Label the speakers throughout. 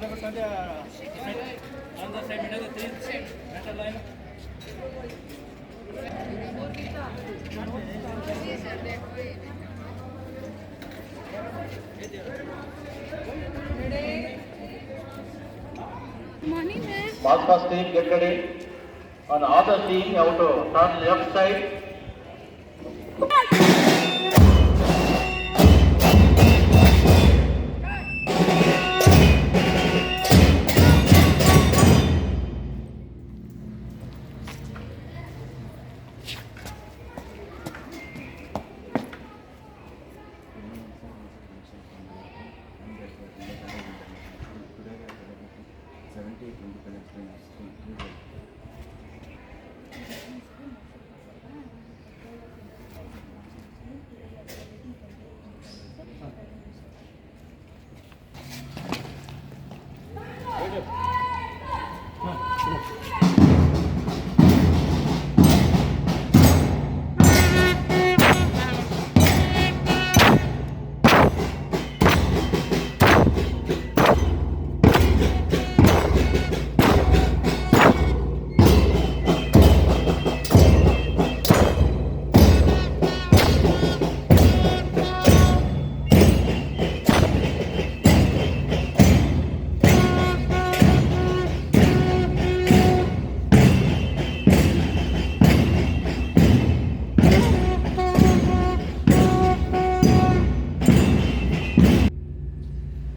Speaker 1: Mark first team, get ready. On other team, you have to turn left side.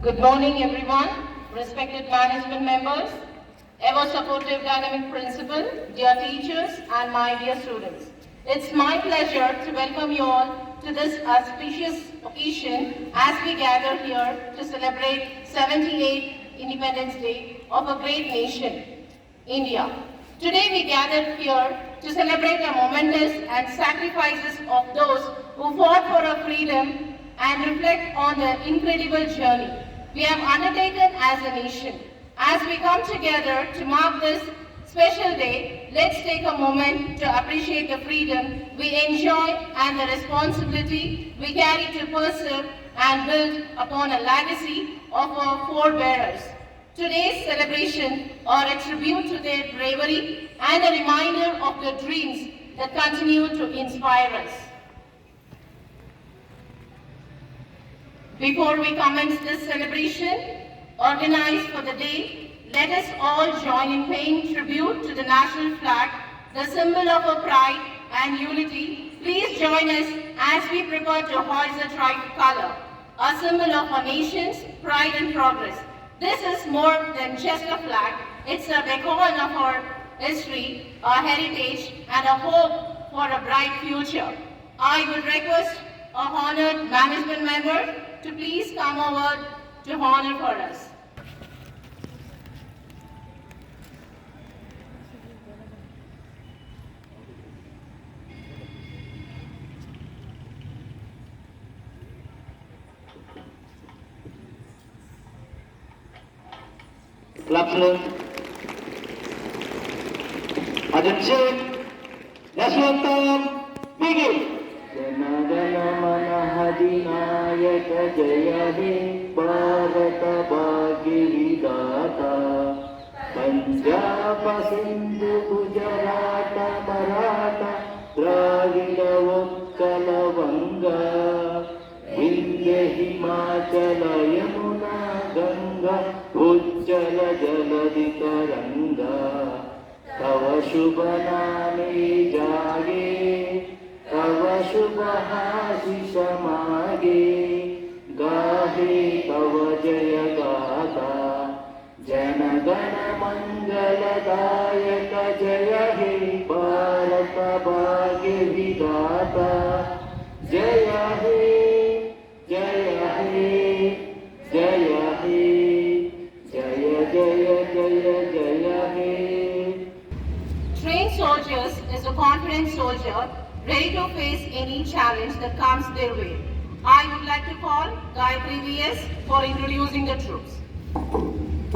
Speaker 2: Good morning, everyone, respected management members, ever supportive dynamic principal, dear teachers, and my dear students. It's my pleasure to welcome you all to this auspicious occasion as we gather here to celebrate 78th Independence Day of a great nation, India. Today we gathered here to celebrate the momentous and sacrifices of those who fought for our freedom and reflect on the incredible journey we have undertaken as a nation. As we come together to mark this special day, let's take a moment to appreciate the freedom we enjoy and the responsibility we carry to pursue and build upon a legacy of our forebearers. Today's celebration are a tribute to their bravery and a reminder of the dreams that continue to inspire us. Before we commence this celebration organized for the day, let us all join in paying tribute to the national flag, the symbol of our pride and unity. Please join us as we prepare to hoist the tricolor, a symbol of our nation's pride and progress. This is more than just a flag, it's a beacon of our history, our heritage, and a hope for a bright future. I would request our honored management member to please come over to honor for us.
Speaker 1: Clap. Attention. National anthem. Begin. जनगणमनहधिनायक जय हे भारत भाग्य विधाता पंजाब सिंधु गुजरात मराठा द्राविड उत्कल वंगा विंध्य हिमाचल यमुना गंगा उज्जल जलधि तरंगा तव शुभ नामे जागे तव शुभ आशीष मागे गाहे तव जय गाथा जन गण मंगलदायक जय हे भारत भाग्य विधाता जय हे जय हे जय हे जय जय जय जय हे.
Speaker 2: Trained soldiers is a confident soldier ready to face any challenge that comes their way. I would like to call Gayatri VS for introducing the troops.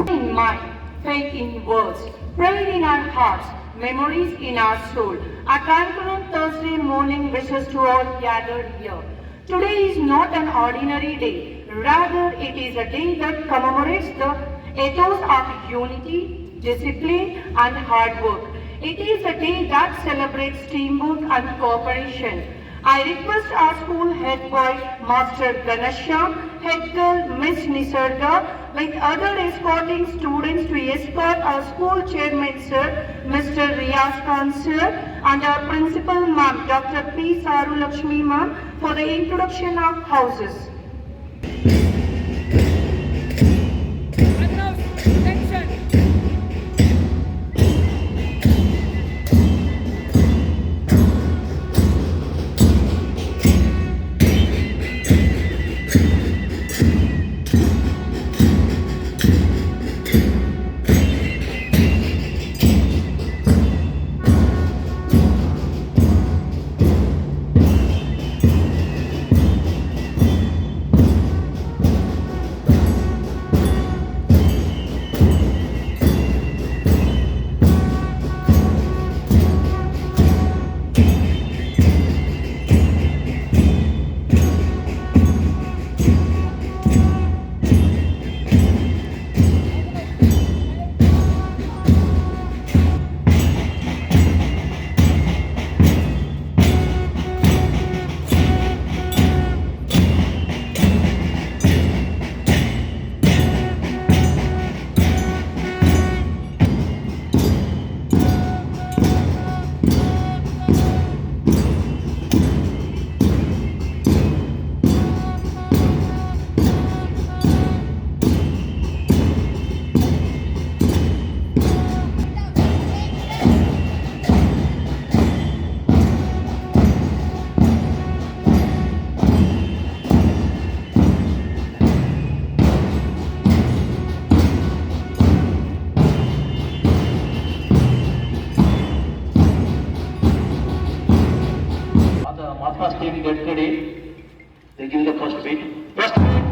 Speaker 3: In mind, faith in words, pride in our hearts, memories in our soul. A transparent Thursday morning wishes to all gathered here. Today is not an ordinary day. Rather, it is a day that commemorates the ethos of unity, discipline, and hard work. It is a day that celebrates teamwork and cooperation. I request our school head boy, Master Ganesham, head girl, Miss Nisarga, with other escorting students to escort our school chairman, sir, Mr. Riyaz Khan, sir, and our principal, ma'am, Dr. P. Saru Lakshmi, ma'am, for the introduction of houses.
Speaker 1: Mahatma team get ready. They give the first beat. First beat.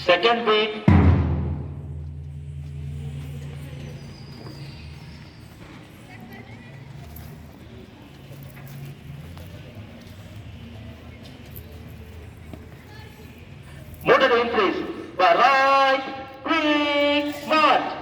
Speaker 1: Second beat. Motor increase. By right, quick, march.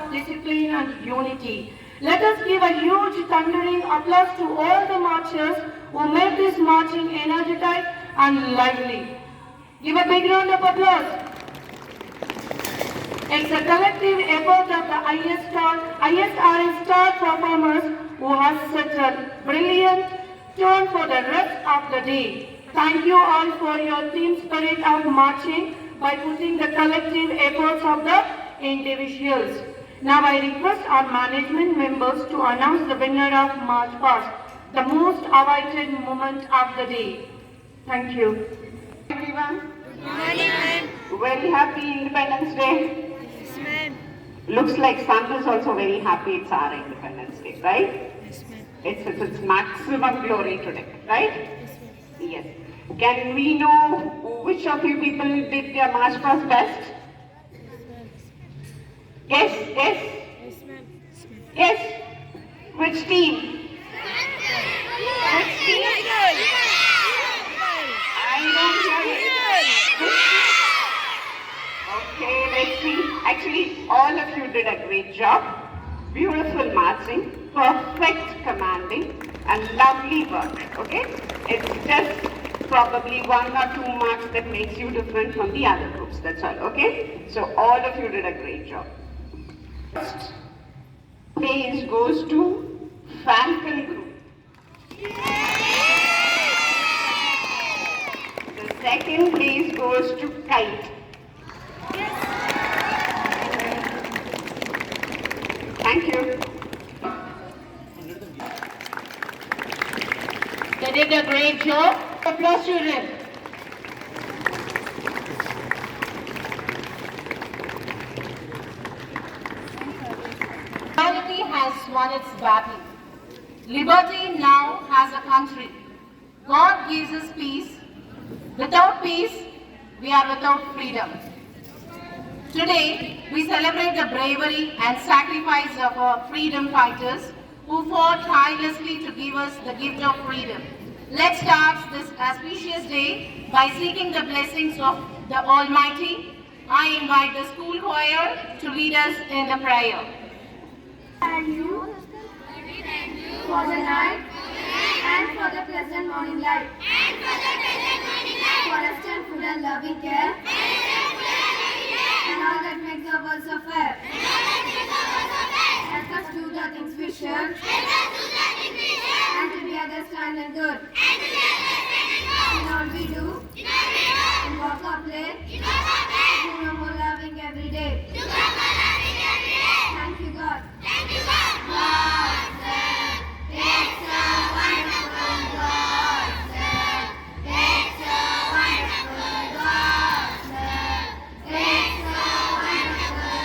Speaker 3: of discipline and unity. Let us give a huge thundering applause to all the marchers who made this marching energetic and lively. Give a big round of applause. It's a collective effort of the ISRS star performers who has set a brilliant tone for the rest of the day. Thank you all for your team spirit of marching by putting the collective efforts of the individuals. Now I request our management members to announce the winner of March Past, the most awaited moment of the day. Thank you.
Speaker 4: Everyone. Good morning, ma'am. Very happy Independence Day.
Speaker 5: Yes, ma'am.
Speaker 4: Looks like Sun is also very happy it's our Independence Day, right?
Speaker 5: Yes, ma'am.
Speaker 4: It's its maximum glory today, right?
Speaker 5: Yes, ma'am.
Speaker 4: Yes. Can we know which of you people did their March Past best? Yes, yes,
Speaker 5: Yes, ma'am.
Speaker 4: yes. Which team? Which team? I don't hear you. Okay, let's see. Actually, all of you did a great job. Beautiful marching, perfect commanding, and lovely work. Okay? It's just probably 1 or 2 marks that makes you different from the other groups. That's all. Okay? So all of you did a great job. First place goes to Falcon Group. The second place goes to Kite. Thank you.
Speaker 2: They did a great job. Applause, children. Humanity has won its battle. Liberty now has a country. God gives us peace. Without peace, we are without freedom. Today, we celebrate the bravery and sacrifice of our freedom fighters who fought tirelessly to give us the gift of freedom. Let's start this auspicious day by seeking the blessings of the Almighty. I invite the school choir to lead us in the prayer.
Speaker 6: Thank you for the night and for the pleasant morning light. For a still food and loving care. And all that makes the world so fair. Help us do the things we should. And to be understand and good. In all we do. In walk or play. Do no more loving every day. Thank you, God. God said, it's a wonderful God said, it's a wonderful God said, it's a wonderful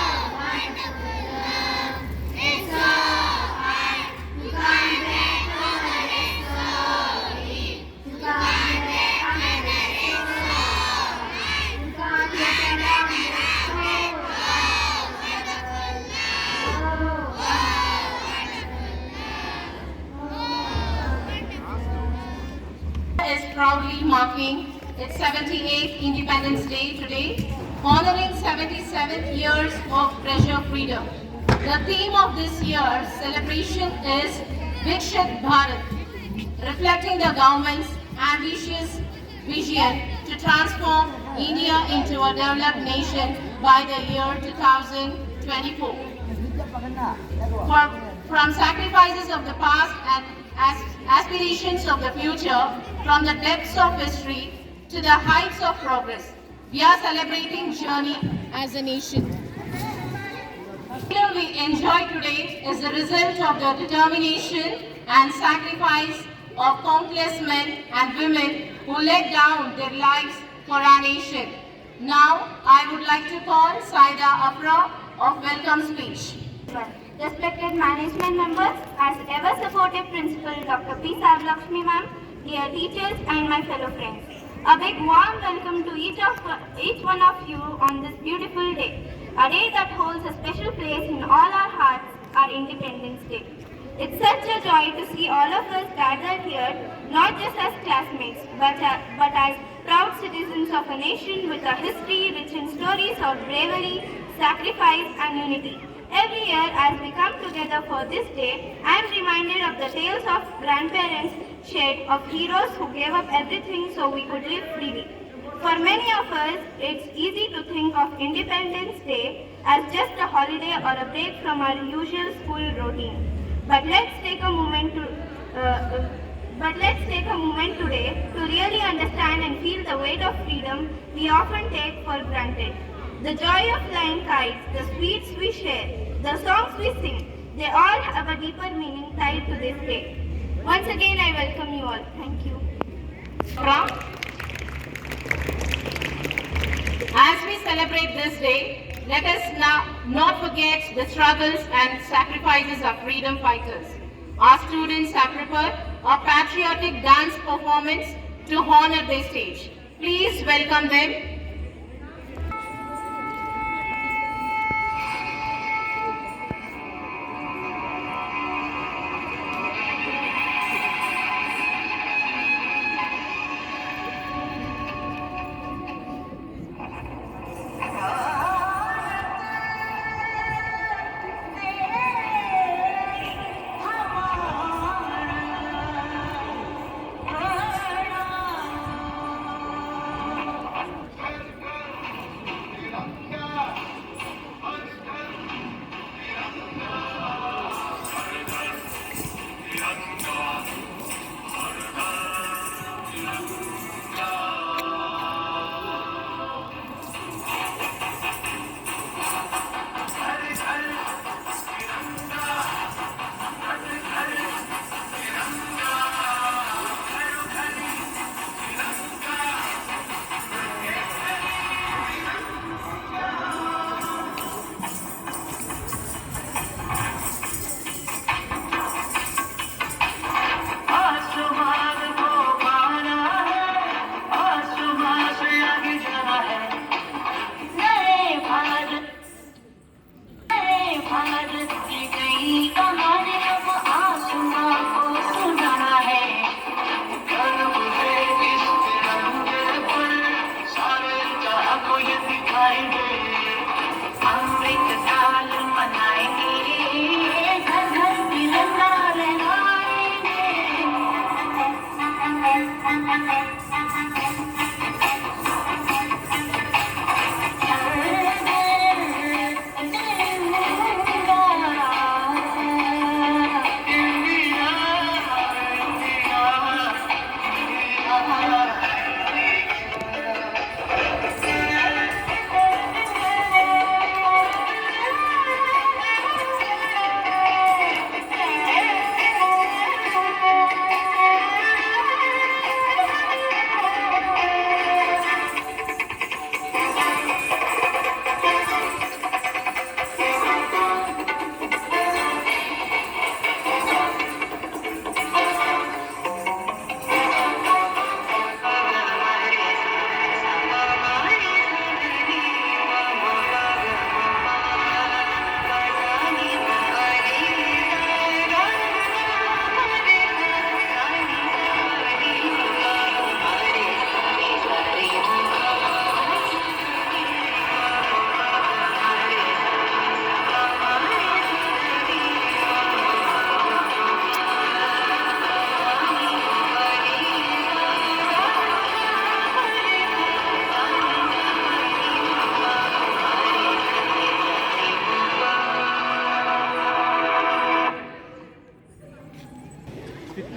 Speaker 6: God, it's so high, you can't break over it slowly, you can't break under it so high, you can't get around it so
Speaker 2: Is proudly marking its 78th Independence Day today, honoring 77 years of pressure freedom. The theme of this year's celebration is Viksit Bharat, reflecting the government's ambitious vision to transform India into a developed nation by the year 2024. From sacrifices of the past and aspirations of the future, from the depths of history to the heights of progress, we are celebrating journey as a nation. The freedom we enjoy today is the result of the determination and sacrifice of countless men and women who laid down their lives for our nation. Now, I would like to call Saida Afra of welcome speech.
Speaker 6: Respected management members, as ever supportive principal Dr. P. Saralakshmi ma'am, dear teachers and my fellow friends. A big warm welcome to each one of you on this beautiful day. A day that holds a special place in all our hearts, our Independence Day. It's such a joy to see all of us gathered here, not just as classmates, but as proud citizens of a nation with a history rich in stories of bravery, sacrifice and unity. Every year as we come together for this day, I am reminded of the tales of grandparents shared of heroes who gave up everything so we could live freely. For many of us, it's easy to think of Independence Day as just a holiday or a break from our usual school routine. But let's take a moment today to really understand and feel the weight of freedom we often take for granted. The joy of flying kites, the sweets we share, the songs we sing, they all have a deeper meaning tied to this day. Once again, I welcome you all. Thank you.
Speaker 2: As we celebrate this day, let us now not forget the struggles and sacrifices of freedom fighters. Our students have prepared a patriotic dance performance to honor their stage. Please welcome them.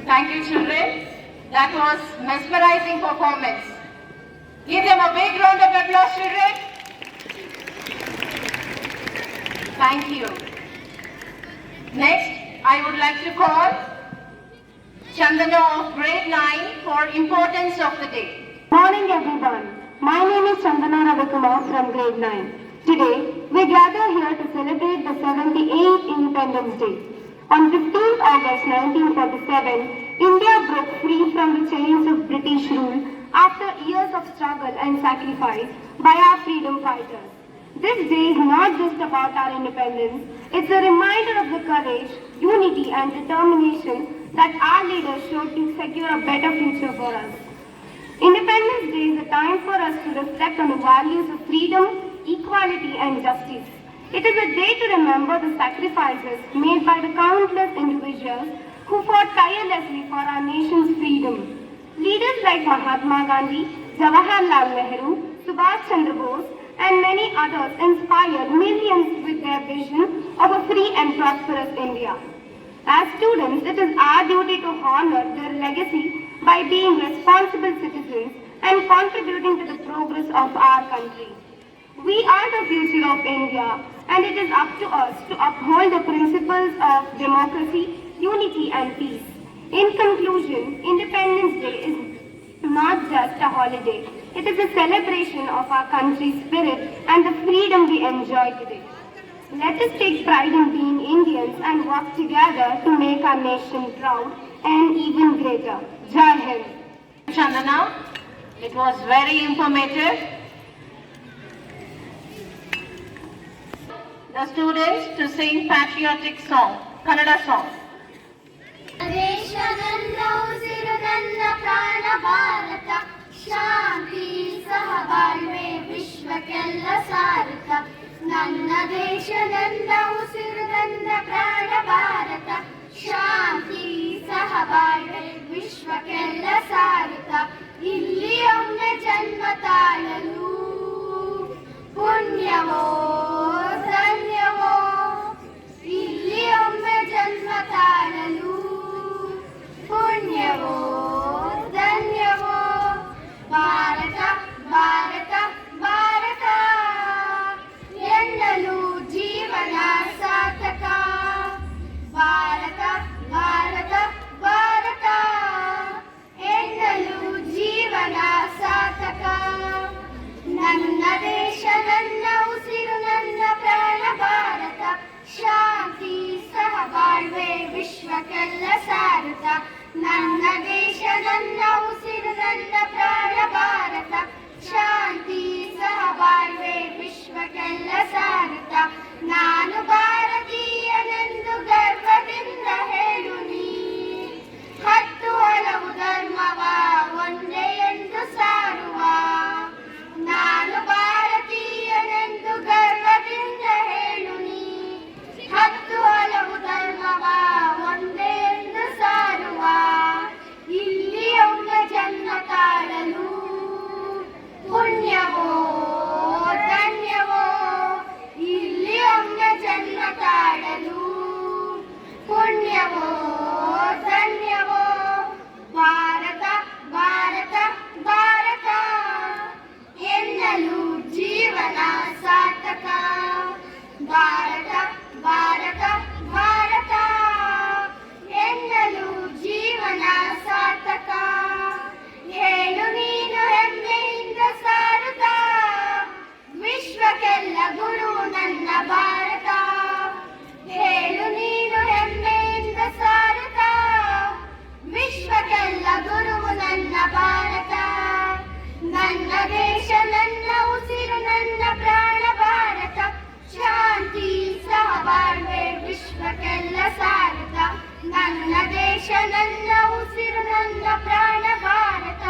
Speaker 2: Thank you, children. That was mesmerizing performance. Give them a big round of applause, children. Thank you. Next, I would like to call Chandana of grade 9 for importance of the day.
Speaker 3: Morning everyone. My name is Chandana Ravikumar from grade 9. Today, we gather here to celebrate the 78th Independence Day. On 15th August 1947, India broke free from the chains of British rule after years of struggle and sacrifice by our freedom fighters. This day is not just about our independence, it's a reminder of the courage, unity and determination that our leaders showed to secure a better future for us. Independence Day is a time for us to reflect on the values of freedom, equality and justice.
Speaker 6: It is a day to remember the sacrifices made by the countless individuals who fought tirelessly for our nation's freedom. Leaders like Mahatma Gandhi, Jawaharlal Nehru, Subhash Chandra Bose, and many others inspired millions with their vision of a free and prosperous India. As students, it is our duty to honor their legacy by being responsible citizens and contributing to the progress of our country. We are the future of India, and it is up to us to uphold the principles of democracy, unity and peace. In conclusion, Independence Day is not just a holiday. It is a celebration of our country's spirit and the freedom we enjoy today. Let us take pride in being Indians and work together to make our nation proud and even greater. Jai Hind.
Speaker 2: Chandana, it was very informative. The students to sing patriotic song, Kannada song.
Speaker 7: ದೇಶ ನನ್ನ ಉಸಿರು ನನ್ನ ಪ್ರಾಣ ಭಾರತ ಶಾಂತಿ ಸಹಬಾಳ್ವೆ ವಿಶ್ವಕ್ಕೆಲ್ಲ ಸಾರಥ ನನ್ನ ದೇಶ ನನ್ನ ಉಸಿರು ನನ್ನ ಪ್ರಾಣ ಭಾರತ ಶಾಂತಿ ಸಹಬಾಳ್ವೆ ವಿಶ್ವಕ್ಕೆಲ್ಲ ಸಾರಥ ಇಲ್ಲಿ ಒಮ್ಮೆ ಜನ್ಮ ತಾಳಲು ಪುಣ್ಯವೋ ಧನ್ಯವೋ ಇಲ್ಲಿ ಒಮ್ಮೆ ಜನ್ಮ ತಾಳಲು ಪುಣ್ಯವೋ ಧನ್ಯವೋ ಭಾರತ ಭಾರತ ಭಾರತ ಎನ್ನಲು ಜೀವನ ಸಾರ್ಥಕ ಭಾರತ ಭಾರತ ಭಾರತ ಎನ್ನಲು ಜೀವನ ಸಾರ್ಥಕ ನನ್ನ ದೇಶ ನನ್ನ ಉಸಿರು ನನ್ನ ಪ್ರಾಣ ಭಾರತ ಶಾಂತಿ ಸಹಬಾಳ್ವೆ ವಿಶ್ವಕ್ಕೆಲ್ಲ ಸಾರಥ ನನ್ನ ದೇಶ ನನ್ನ ಉಸಿರು ನನ್ನ ಪ್ರಾಣ ಭಾರತ ಶಾಂತಿ ಸಹಬಾಳ್ವೆ ವಿಶ್ವಕ್ಕೆಲ್ಲ ಸಾರಥ ನಾನು ಭಾರತೀಯನೆಂದು ಗರ್ವದಿಂದ ಹೇಳು ನೀ ಹತ್ತು ಹಲವು ಧರ್ಮವ ಒಂದೇ ಎಂದು ಸಾರುವ ನಾನು ಭಾರತೀಯನೆಂದು ಗರ್ವದಿಂದ ಹೇಳು ನೀ ಹತ್ತು ಹಲವು ಧರ್ಮವ ಒಂದೇ ಎಂದು ಸಾರುವ ಇಲ್ಲಿ ಒಮ್ಮೆ ಜನ್ಮ ತಾಳಲು ಪುಣ್ಯವೋ ಧನ್ಯವೋ ಇಲ್ಲಿ ಒಮ್ಮೆ ಜನ್ಮ ತಾಳಲು ಪುಣ್ಯವೋ ಧನ್ಯವೋ ಭಾರತ ಭಾರತ ಭಾರತ ಎನ್ನಲು ಜೀವನ ಸಾರ್ಥಕ ಭಾರತ ಭಾರತ ಭಾರತ ಎನ್ನಲು ಜೀವನ ಸಾರ್ಥಕ ಹೇಳು ನೀನು ಹೆಮ್ಮೆಯಿಂದ ಸಾರುತ್ತ ವಿಶ್ವಕ್ಕೆಲ್ಲ ಗುರು ನನ್ನ ಭಾರತ ಹೇಳು ನೀನು ಹೆಮ್ಮೆಯಿಂದ ಸಾರುತ್ತ ವಿಶ್ವಕ್ಕೆಲ್ಲ ಗುರುವು ನನ್ನ ಭಾರತ ನನ್ನ ದೇಶ ನನ್ನ ಉಸಿರು ನನ್ನ ಪ್ರಾಣ ಭಾರತ ಶಾಂತಿ ಸಹಬಾಳ್ವೆ ವಿಶ್ವಕ್ಕೆಲ್ಲ ಸಾರಥ ನನ್ನ ದೇಶ ನನ್ನ ಉಸಿರು ನನ್ನ ಪ್ರಾಣ ಭಾರತ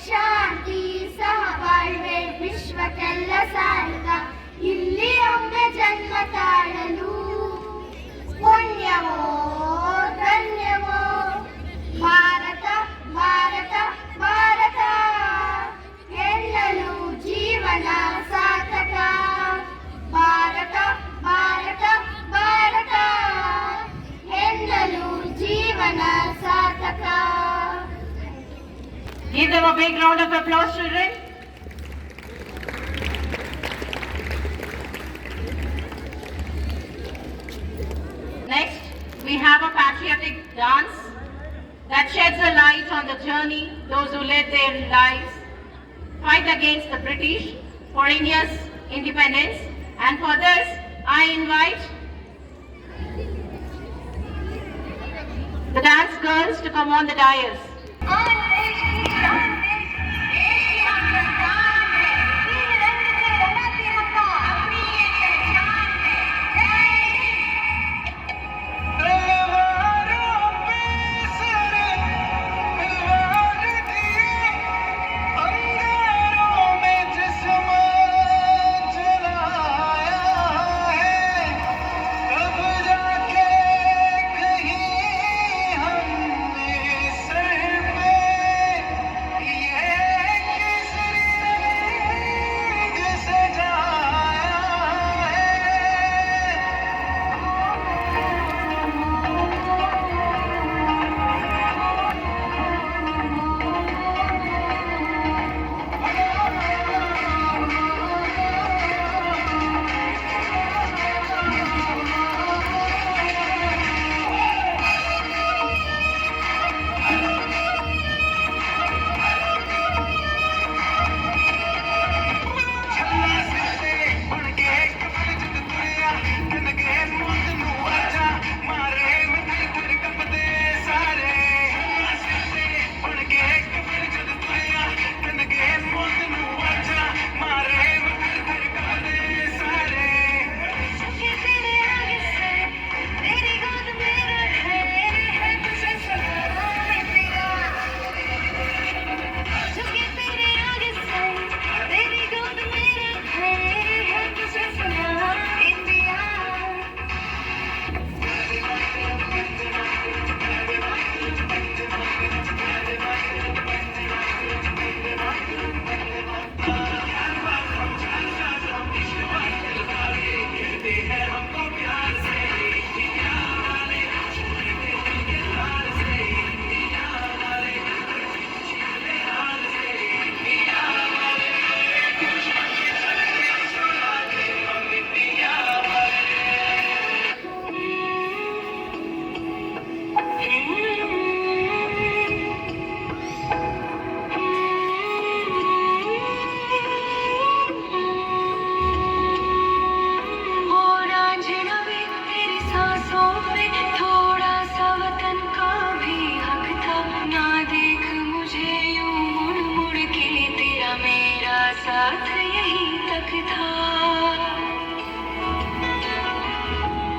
Speaker 7: ಶಾಂತಿ ಸಹಬಾಳ್ವೆ ವಿಶ್ವಕ್ಕೆಲ್ಲ ಸಾರಥ ಇಲ್ಲಿ ಒಮ್ಮೆ ಜನ್ಮ ತಾಳಲು ಪುಣ್ಯವೋ ಧನ್ಯವೋ ಭಾರತ ಭಾರತ ಭಾರತ ಎನ್ನಲು ಜೀವನ ಸಾರ್ಥಕ ಭಾರತ ಭಾರತ ಭಾರತ ಎನ್ನಲು ಜೀವನ ಸಾರ್ಥಕ.
Speaker 2: Give them a big round of applause, children. Next, we have a patriotic dance that sheds a light on the journey those who led their lives, fight against the British for India's independence. And for this, I invite the dance girls to come on the dais.
Speaker 8: है
Speaker 3: साथ यहीं तक था।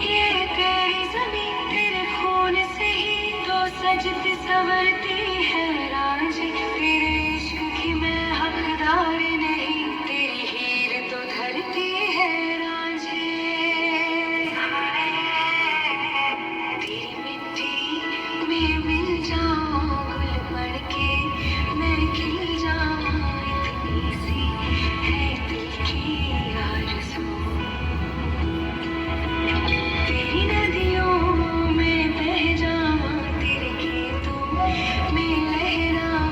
Speaker 3: ये तेरी जमीन तेरे खून से ही तो सजती संवरती है रांझे, तेरे इश्क की मैं हकदार नहीं, तेरी हीर तो धरती है रांझे। तेरी मिट्टी में मिल जाऊं गुल बन के, मैं खिल जाऊं, इतनी सी है दिल की आरज़ू। तेरी नदियों में बह जाऊं, तेरे गीतों में लहराऊं,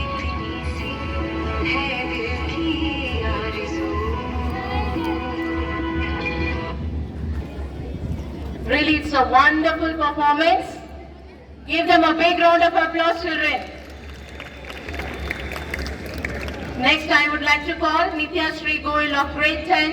Speaker 3: इतनी सी है दिल की आरज़ू।
Speaker 2: Really, it's a wonderful performance. Give them a big round of applause, children. Next, I would like to call Nitya Shri Goyal of grade 10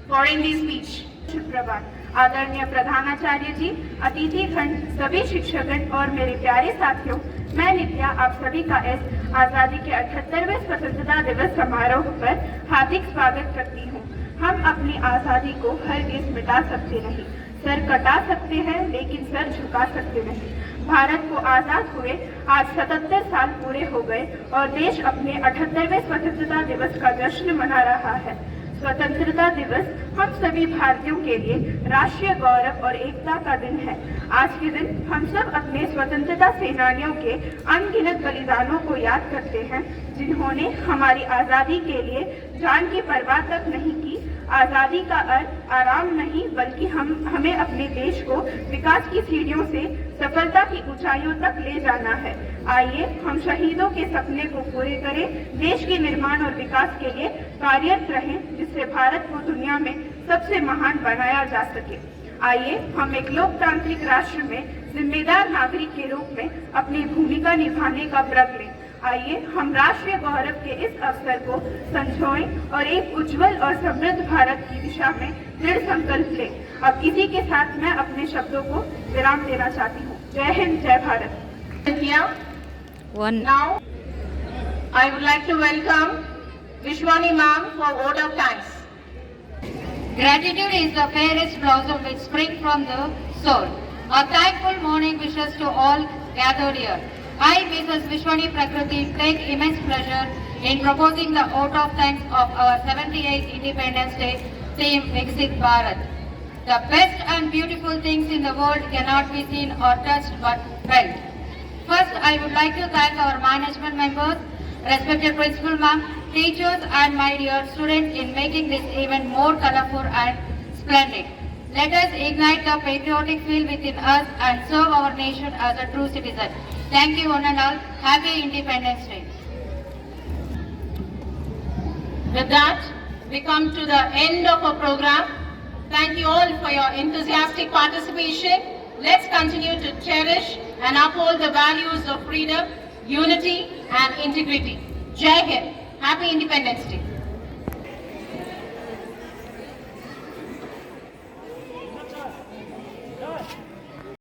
Speaker 2: for Hindi speech.
Speaker 3: सुप्रभात। आदरणीय प्रधानाचार्य जी, अतिथि खंड, सभी शिक्षकगण और मेरे प्यारे साथियों, मैं नित्या आप सभी का इस आजादी के 78वें स्वतंत्रता दिवस समारोह पर हार्दिक स्वागत करती हूँ। हम अपनी आजादी को हरगिज़ मिटा सकते नहीं, सर कटा सकते हैं लेकिन सर झुका सकते नहीं। भारत को आजाद हुए आज 77 साल पूरे हो गए और देश अपने 78वें स्वतंत्रता दिवस का जश्न मना रहा है। स्वतंत्रता दिवस हम सभी भारतीयों के लिए राष्ट्रीय गौरव और एकता का दिन है। आज के दिन हम सब अपने स्वतंत्रता सेनानियों के अनगिनत बलिदानों को याद करते हैं, जिन्होंने हमारी आजादी के लिए जान की परवाह तक नहीं की। आजादी का अर्थ आराम नहीं, बल्कि हमें अपने देश को विकास की सीढ़ियों से सफलता की ऊंचाइयों तक ले जाना है। आइए हम शहीदों के सपने को पूरे करें, देश के निर्माण और विकास के लिए कार्यरत रहें, जिससे भारत को दुनिया में सबसे महान बनाया जा सके। आइए हम एक लोकतांत्रिक राष्ट्र में जिम्मेदार नागरिक के रूप में अपनी भूमिका निभाने का व्रत लें। आइए हम राष्ट्रीय गौरव के इस अवसर को संजोएं और एक उज्जवल और समृद्ध भारत की दिशा में दृढ़ संकल्प लें। अब इसी के साथ मैं अपने शब्दों को विराम देना चाहती हूँ। जय हिंद, जय Bharat.
Speaker 2: Now, I would like to welcome Vishwani ma'am for vote of thanks.
Speaker 8: Gratitude is the fairest blossom which springs from the soul. A thankful morning wishes to all gathered here. I, Mrs. Vishwani Prakriti, take immense pleasure in proposing the vote of thanks of our 78th Independence Day theme, Viksit Bharat. The best and beautiful things in the world cannot be seen or touched but felt. First, I would like to thank our management members, respected principal ma'am, teachers and my dear students in making this event more colorful and splendid. Let us ignite the patriotic feel within us and serve our nation as a true citizen. Thank you one and all. Happy Independence Day.
Speaker 2: With that, we come to the end of our program. Thank you all for your enthusiastic participation. Let's continue to cherish and uphold the values of freedom, unity and integrity. Jai Hind. Happy Independence Day.